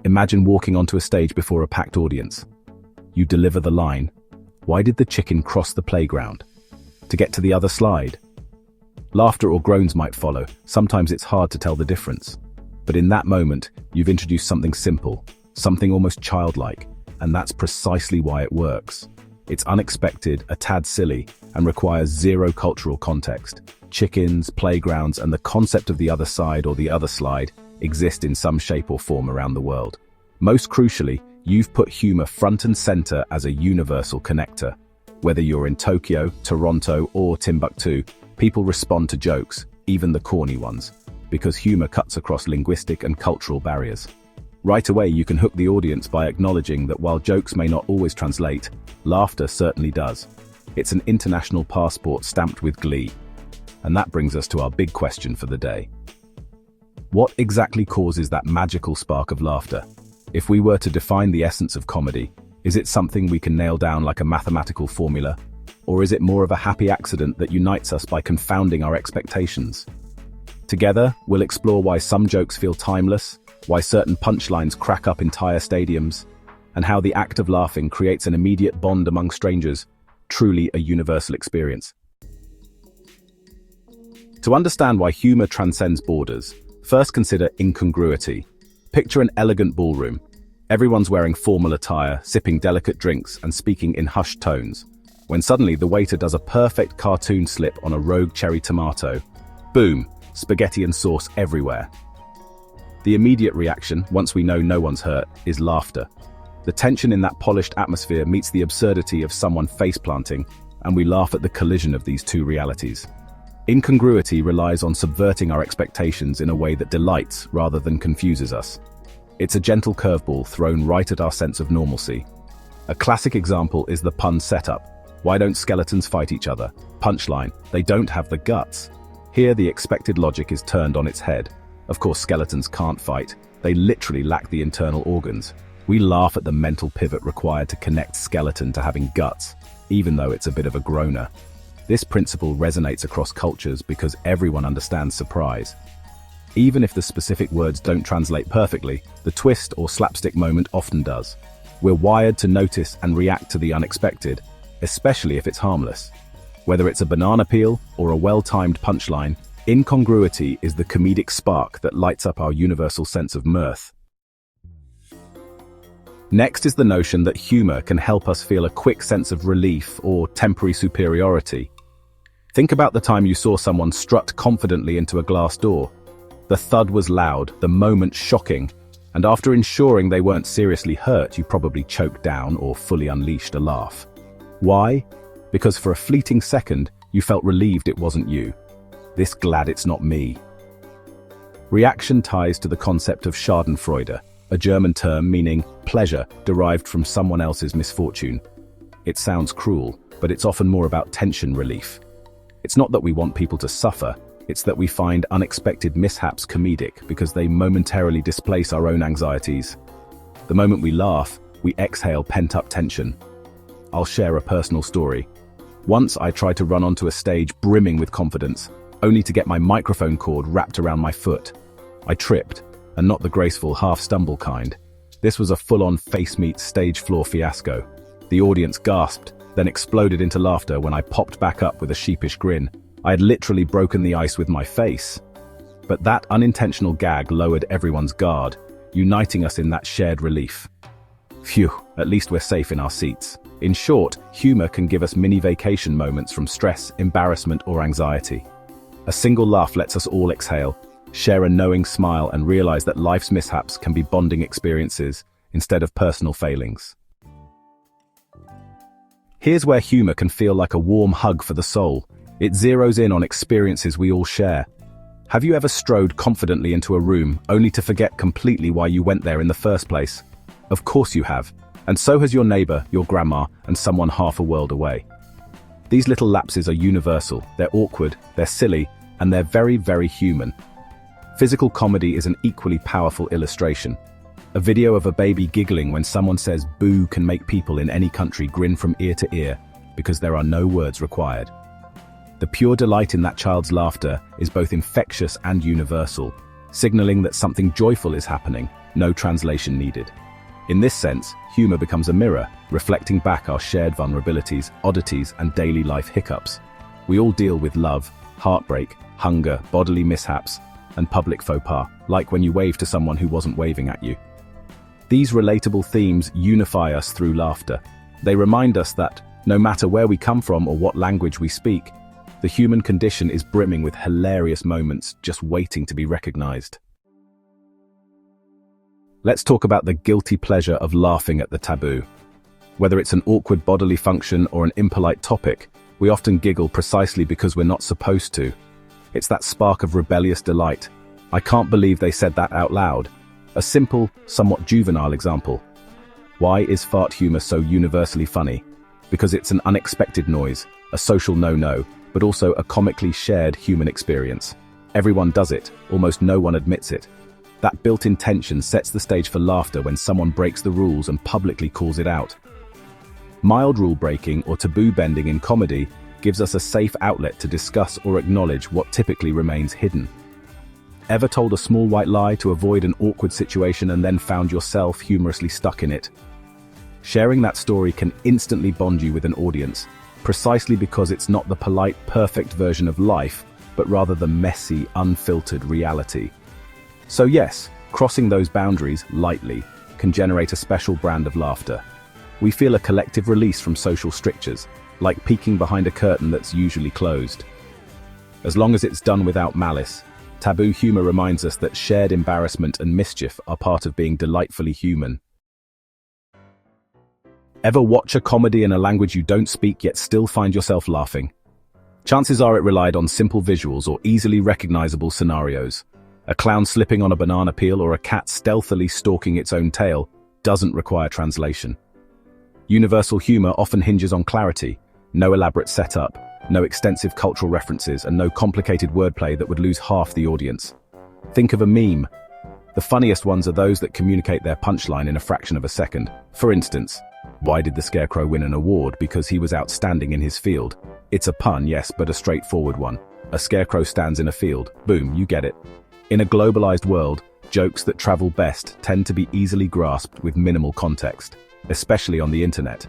Imagine walking onto a stage before a packed audience. You deliver the line, "Why did the chicken cross the playground?" To get to the other slide. Laughter or groans might follow. Sometimes it's hard to tell the difference. But in that moment, you've introduced something simple, something almost childlike, and that's precisely why it works. It's unexpected, a tad silly, and requires zero cultural context. Chickens, playgrounds, and the concept of the other side or the other slide exist in some shape or form around the world. Most crucially, you've put humor front and center as a universal connector. Whether you're in Tokyo, Toronto, or Timbuktu, people respond to jokes, even the corny ones, because humor cuts across linguistic and cultural barriers. Right away, you can hook the audience by acknowledging that while jokes may not always translate, laughter certainly does. It's an international passport stamped with glee. And that brings us to our big question for the day. What exactly causes that magical spark of laughter? If we were to define the essence of comedy, is it something we can nail down like a mathematical formula? Or is it more of a happy accident that unites us by confounding our expectations? Together, we'll explore why some jokes feel timeless, why certain punchlines crack up entire stadiums, and how the act of laughing creates an immediate bond among strangers, truly a universal experience. To understand why humor transcends borders, first consider incongruity. Picture an elegant ballroom. Everyone's wearing formal attire, sipping delicate drinks, and speaking in hushed tones. When suddenly the waiter does a perfect cartoon slip on a rogue cherry tomato. Boom, spaghetti and sauce everywhere. The immediate reaction, once we know no one's hurt, is laughter. The tension in that polished atmosphere meets the absurdity of someone face-planting, and we laugh at the collision of these two realities. Incongruity relies on subverting our expectations in a way that delights rather than confuses us. It's a gentle curveball thrown right at our sense of normalcy. A classic example is the pun setup. Why don't skeletons fight each other? Punchline, they don't have the guts. Here the expected logic is turned on its head. Of course, skeletons can't fight. They literally lack the internal organs. We laugh at the mental pivot required to connect skeleton to having guts, even though it's a bit of a groaner. This principle resonates across cultures because everyone understands surprise. Even if the specific words don't translate perfectly, the twist or slapstick moment often does. We're wired to notice and react to the unexpected, especially if it's harmless. Whether it's a banana peel or a well-timed punchline, incongruity is the comedic spark that lights up our universal sense of mirth. Next is the notion that humor can help us feel a quick sense of relief or temporary superiority. Think about the time you saw someone strut confidently into a glass door. The thud was loud, the moment shocking, and after ensuring they weren't seriously hurt, you probably choked down or fully unleashed a laugh. Why? Because for a fleeting second, you felt relieved it wasn't you. This glad it's not me. Reaction ties to the concept of Schadenfreude, a German term meaning pleasure derived from someone else's misfortune. It sounds cruel, but it's often more about tension relief. It's not that we want people to suffer, it's that we find unexpected mishaps comedic because they momentarily displace our own anxieties. The moment we laugh, we exhale pent-up tension. I'll share a personal story. Once I tried to run onto a stage brimming with confidence, only to get my microphone cord wrapped around my foot. I tripped, and not the graceful half-stumble kind. This was a full-on face-meet stage floor fiasco. The audience gasped, then exploded into laughter when I popped back up with a sheepish grin. I had literally broken the ice with my face. But that unintentional gag lowered everyone's guard, uniting us in that shared relief. Phew, at least we're safe in our seats. In short, humor can give us mini vacation moments from stress, embarrassment, or anxiety. A single laugh lets us all exhale, share a knowing smile, and realize that life's mishaps can be bonding experiences instead of personal failings. Here's where humor can feel like a warm hug for the soul. It zeroes in on experiences we all share. Have you ever strode confidently into a room only to forget completely why you went there in the first place? Of course you have, and so has your neighbor, your grandma, and someone half a world away. These little lapses are universal, they're awkward, they're silly, and they're very, very human. Physical comedy is an equally powerful illustration. A video of a baby giggling when someone says boo can make people in any country grin from ear to ear because there are no words required. The pure delight in that child's laughter is both infectious and universal, signaling that something joyful is happening, No translation needed. In this sense, humor becomes a mirror, reflecting back our shared vulnerabilities, oddities, and daily life hiccups. We all deal with love, heartbreak, hunger, bodily mishaps, and public faux pas, like when you wave to someone who wasn't waving at you. These relatable themes unify us through laughter. They remind us that, no matter where we come from or what language we speak, the human condition is brimming with hilarious moments just waiting to be recognized. Let's talk about the guilty pleasure of laughing at the taboo. Whether it's an awkward bodily function or an impolite topic, we often giggle precisely because we're not supposed to. It's that spark of rebellious delight. I can't believe they said that out loud. A simple, somewhat juvenile example. Why is fart humor so universally funny? Because it's an unexpected noise, a social no-no, but also a comically shared human experience. Everyone does it, almost no one admits it. That built-in tension sets the stage for laughter when someone breaks the rules and publicly calls it out. Mild rule-breaking or taboo-bending in comedy gives us a safe outlet to discuss or acknowledge what typically remains hidden. Ever told a small white lie to avoid an awkward situation and then found yourself humorously stuck in it? Sharing that story can instantly bond you with an audience, precisely because it's not the polite, perfect version of life, but rather the messy, unfiltered reality. So yes, crossing those boundaries lightly can generate a special brand of laughter. We feel a collective release from social strictures, like peeking behind a curtain that's usually closed. As long as it's done without malice, taboo humor reminds us that shared embarrassment and mischief are part of being delightfully human. Ever watch a comedy in a language you don't speak yet still find yourself laughing? Chances are it relied on simple visuals or easily recognizable scenarios. A clown slipping on a banana peel or a cat stealthily stalking its own tail doesn't require translation. Universal humor often hinges on clarity, no elaborate setup, no extensive cultural references, and no complicated wordplay that would lose half the audience. Think of a meme. The funniest ones are those that communicate their punchline in a fraction of a second. For instance, why did the Scarecrow win an award? Because he was outstanding in his field. It's a pun, yes, but a straightforward one. A scarecrow stands in a field. Boom, you get it. In a globalized world, jokes that travel best tend to be easily grasped with minimal context, especially on the internet.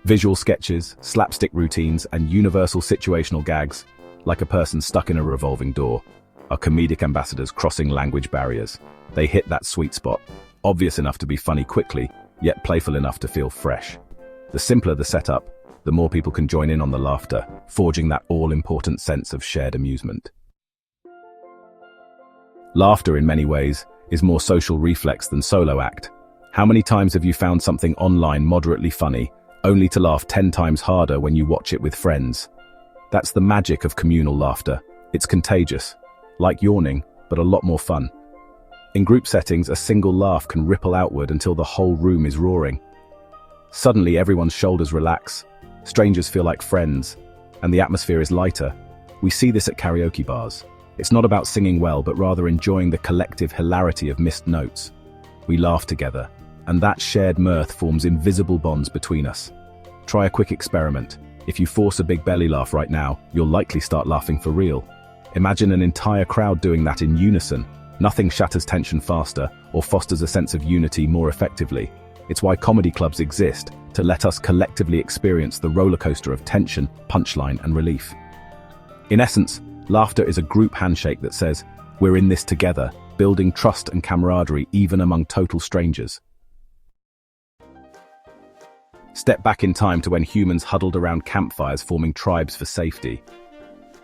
Visual sketches, slapstick routines, and universal situational gags, like a person stuck in a revolving door, are comedic ambassadors crossing language barriers. They hit that sweet spot, obvious enough to be funny quickly, yet playful enough to feel fresh. The simpler the setup, the more people can join in on the laughter, forging that all-important sense of shared amusement. Laughter, in many ways, is more social reflex than solo act. How many times have you found something online moderately funny, only to laugh 10 times harder when you watch it with friends? That's the magic of communal laughter. It's contagious, like yawning, but a lot more fun. In group settings, a single laugh can ripple outward until the whole room is roaring. Suddenly, everyone's shoulders relax, strangers feel like friends, and the atmosphere is lighter. We see this at karaoke bars. It's not about singing well, but rather enjoying the collective hilarity of missed notes. We laugh together, and that shared mirth forms invisible bonds between us. Try a quick experiment. If you force a big belly laugh right now, you'll likely start laughing for real. Imagine an entire crowd doing that in unison. Nothing shatters tension faster or fosters a sense of unity more effectively. It's why comedy clubs exist, to let us collectively experience the roller coaster of tension, punchline, and relief. In essence, laughter is a group handshake that says, we're in this together, building trust and camaraderie even among total strangers. Step back in time to when humans huddled around campfires forming tribes for safety.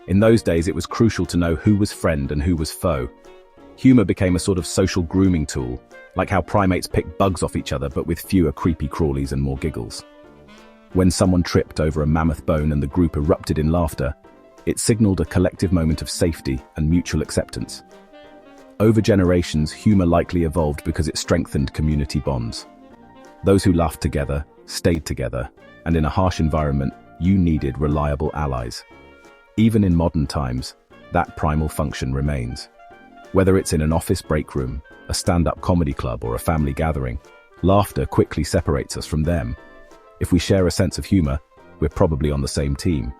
In those days, it was crucial to know who was friend and who was foe. Humor became a sort of social grooming tool, like how primates pick bugs off each other but with fewer creepy crawlies and more giggles. When someone tripped over a mammoth bone and the group erupted in laughter, it signaled a collective moment of safety and mutual acceptance. Over generations, humor likely evolved because it strengthened community bonds. Those who laughed together stayed together, and in a harsh environment, you needed reliable allies. Even in modern times, that primal function remains. Whether it's in an office break room, a stand-up comedy club, or a family gathering, laughter quickly separates us from them. If we share a sense of humor, we're probably on the same team.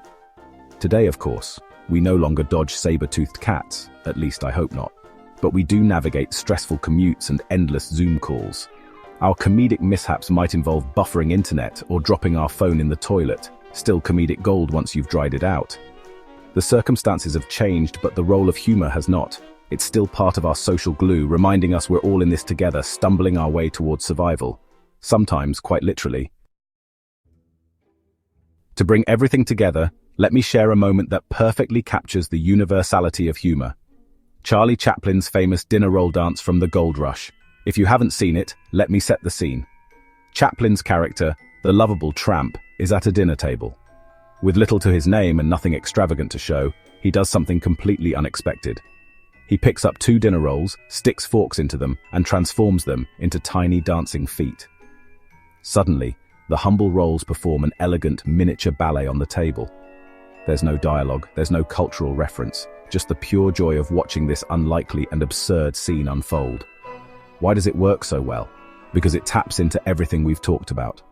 Today, of course, we no longer dodge saber-toothed cats, at least I hope not. but we do navigate stressful commutes and endless Zoom calls. Our comedic mishaps might involve buffering internet or dropping our phone in the toilet, still comedic gold once you've dried it out. The circumstances have changed, but the role of humor has not. It's still part of our social glue, reminding us we're all in this together, stumbling our way towards survival. Sometimes, quite literally. To bring everything together, let me share a moment that perfectly captures the universality of humor. Charlie Chaplin's famous dinner roll dance from The Gold Rush. If you haven't seen it, let me set the scene. Chaplin's character, the lovable tramp, is at a dinner table. With little to his name and nothing extravagant to show, he does something completely unexpected. He picks up 2 dinner rolls, sticks forks into them, and transforms them into tiny dancing feet. Suddenly, the humble rolls perform an elegant miniature ballet on the table. There's no dialogue, there's no cultural reference, just the pure joy of watching this unlikely and absurd scene unfold. Why does it work so well? Because it taps into everything we've talked about.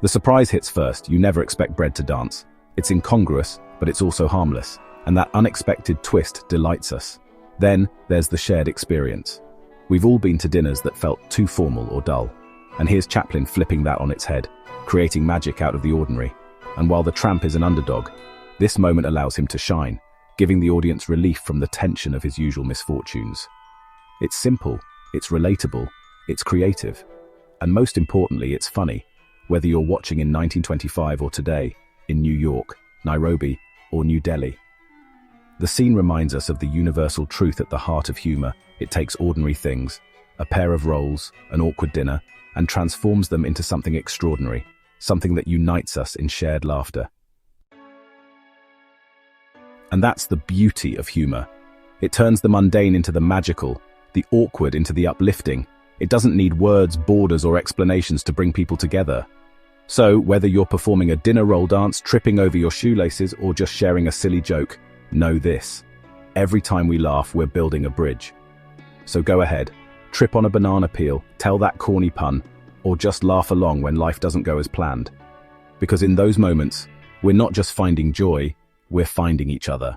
The surprise hits first. You never expect bread to dance. It's incongruous, but it's also harmless, and that unexpected twist delights us. Then, there's the shared experience. We've all been to dinners that felt too formal or dull, and here's Chaplin flipping that on its head, creating magic out of the ordinary. And while the tramp is an underdog, this moment allows him to shine, giving the audience relief from the tension of his usual misfortunes. It's simple, it's relatable, it's creative, and most importantly, it's funny, whether you're watching in 1925 or today, in New York, Nairobi, or New Delhi. The scene reminds us of the universal truth at the heart of humor. It takes ordinary things, a pair of rolls, an awkward dinner, and transforms them into something extraordinary, something that unites us in shared laughter. And that's the beauty of humor. It turns the mundane into the magical, the awkward into the uplifting. It doesn't need words, borders, or explanations to bring people together. So, whether you're performing a dinner roll dance, tripping over your shoelaces, or just sharing a silly joke, know this: every time we laugh, we're building a bridge. So go ahead, trip on a banana peel, tell that corny pun, or just laugh along when life doesn't go as planned. Because in those moments, we're not just finding joy, we're finding each other.